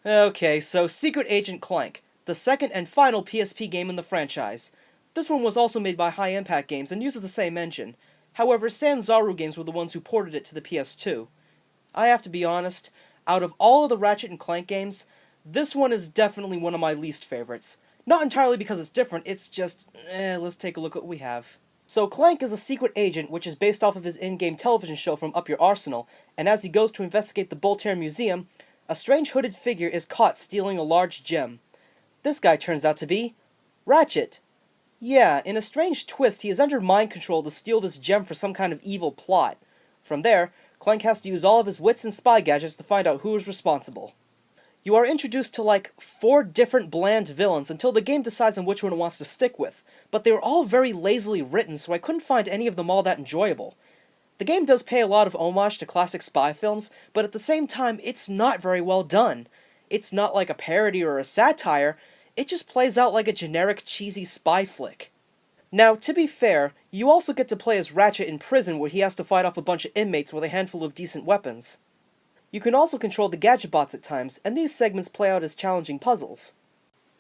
Okay, so Secret Agent Clank, the second and final PSP game in the franchise. This one was also made by High Impact Games and uses the same engine. However, Sanzaru Games were the ones who ported it to the PS2. I have to be honest, out of all of the Ratchet and Clank games, this one is definitely one of my least favorites. Not entirely because it's different, it's just, let's take a look at what we have. So Clank is a secret agent which is based off of his in-game television show from Up Your Arsenal, and as he goes to investigate the Voltaire Museum, a strange hooded figure is caught stealing a large gem. This guy turns out to be Ratchet. Yeah, in a strange twist, he is under mind control to steal this gem for some kind of evil plot. From there, Clank has to use all of his wits and spy gadgets to find out who is responsible. You are introduced to like 4 different bland villains until the game decides on which one it wants to stick with, but they were all very lazily written, so I couldn't find any of them all that enjoyable. The game does pay a lot of homage to classic spy films, but at the same time, it's not very well done. It's not like a parody or a satire, it just plays out like a generic cheesy spy flick. Now, to be fair, you also get to play as Ratchet in prison where he has to fight off a bunch of inmates with a handful of decent weapons. You can also control the gadget bots at times, and these segments play out as challenging puzzles.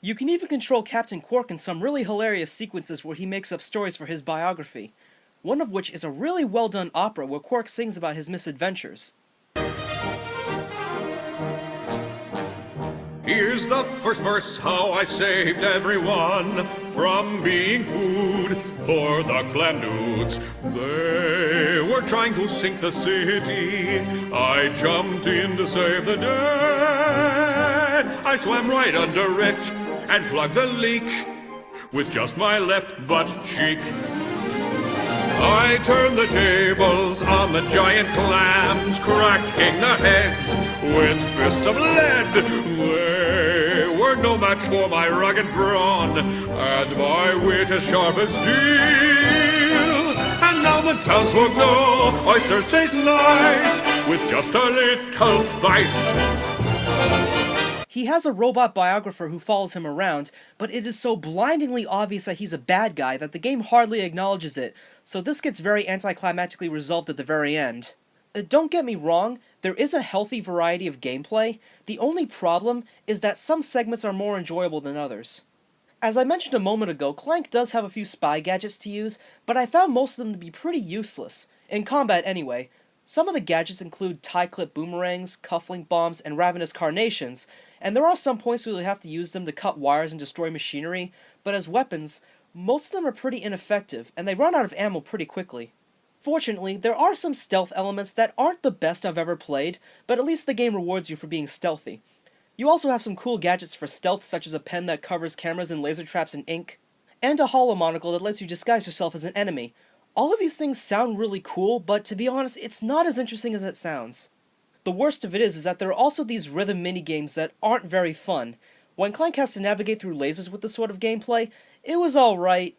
You can even control Captain Quark in some really hilarious sequences where he makes up stories for his biography, one of which is a really well done opera where Quark sings about his misadventures. Here's the first verse, how I saved everyone from being food for the clan dudes. They were trying to sink the city. I jumped in to save the day. I swam right under it and plugged the leak with just my left butt cheek. I turned the tables on the giant clams, cracking their heads with fists of lead. They were no match for my rugged brawn, and my wit as sharp as steel. And now the townsfolk know oysters taste nice, with just a little spice. He has a robot biographer who follows him around, but it is so blindingly obvious that he's a bad guy that the game hardly acknowledges it, so this gets very anticlimactically resolved at the very end. Don't get me wrong, there is a healthy variety of gameplay. The only problem is that some segments are more enjoyable than others. As I mentioned a moment ago, Clank does have a few spy gadgets to use, but I found most of them to be pretty useless, in combat anyway. Some of the gadgets include tie-clip boomerangs, cufflink bombs, and ravenous carnations, and there are some points where you'll have to use them to cut wires and destroy machinery, but as weapons, most of them are pretty ineffective, and they run out of ammo pretty quickly. Fortunately, there are some stealth elements that aren't the best I've ever played, but at least the game rewards you for being stealthy. You also have some cool gadgets for stealth, such as a pen that covers cameras and laser traps in ink, and a holo monocle that lets you disguise yourself as an enemy. All of these things sound really cool, but to be honest, it's not as interesting as it sounds. The worst of it is that there are also these rhythm minigames that aren't very fun. When Clank has to navigate through lasers with this sort of gameplay, it was alright.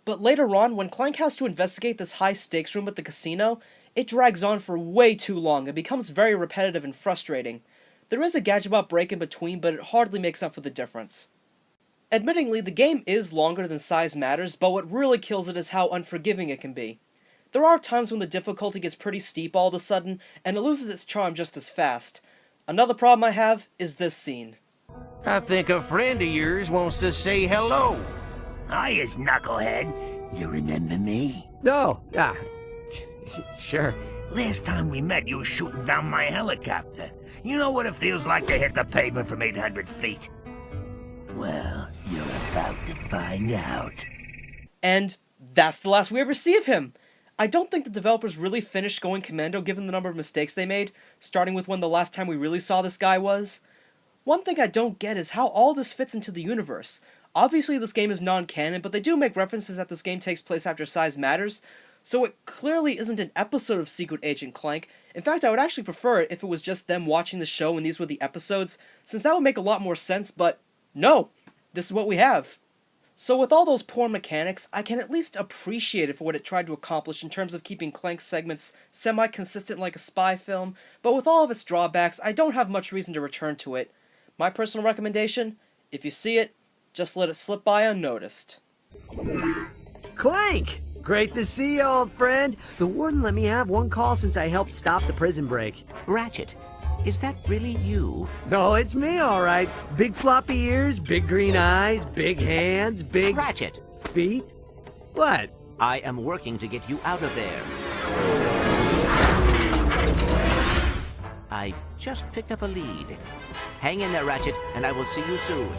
But later on, when Clank has to investigate this high-stakes room at the casino, it drags on for way too long and becomes very repetitive and frustrating. There is a gadget break in between, but it hardly makes up for the difference. Admittingly, the game is longer than size matters, but what really kills it is how unforgiving it can be. There are times when the difficulty gets pretty steep all of a sudden, and it loses its charm just as fast. Another problem I have is this scene. I think a friend of yours wants to say hello. Hiya, knucklehead. You remember me? No, sure. Last time we met, you were shooting down my helicopter. You know what it feels like to hit the pavement from 800 feet? Well, you're about to find out. And that's the last we ever see of him. I don't think the developers really finished going commando given the number of mistakes they made, starting with when the last time we really saw this guy was. One thing I don't get is how all this fits into the universe. Obviously this game is non-canon, but they do make references that this game takes place after size matters, so it clearly isn't an episode of Secret Agent Clank. In fact, I would actually prefer it if it was just them watching the show and these were the episodes, since that would make a lot more sense, but no! This is what we have. So with all those poor mechanics, I can at least appreciate it for what it tried to accomplish in terms of keeping Clank's segments semi-consistent like a spy film, but with all of its drawbacks, I don't have much reason to return to it. My personal recommendation, if you see it, just let it slip by unnoticed. Clank! Great to see you, old friend. The warden let me have one call since I helped stop the prison break. Ratchet, Is that really you? No, it's me, all right. Big floppy ears, big green eyes, big hands, big Ratchet, feet. What? I am working to get you out of there. I just picked up a lead. Hang in there, Ratchet, and I will see you soon.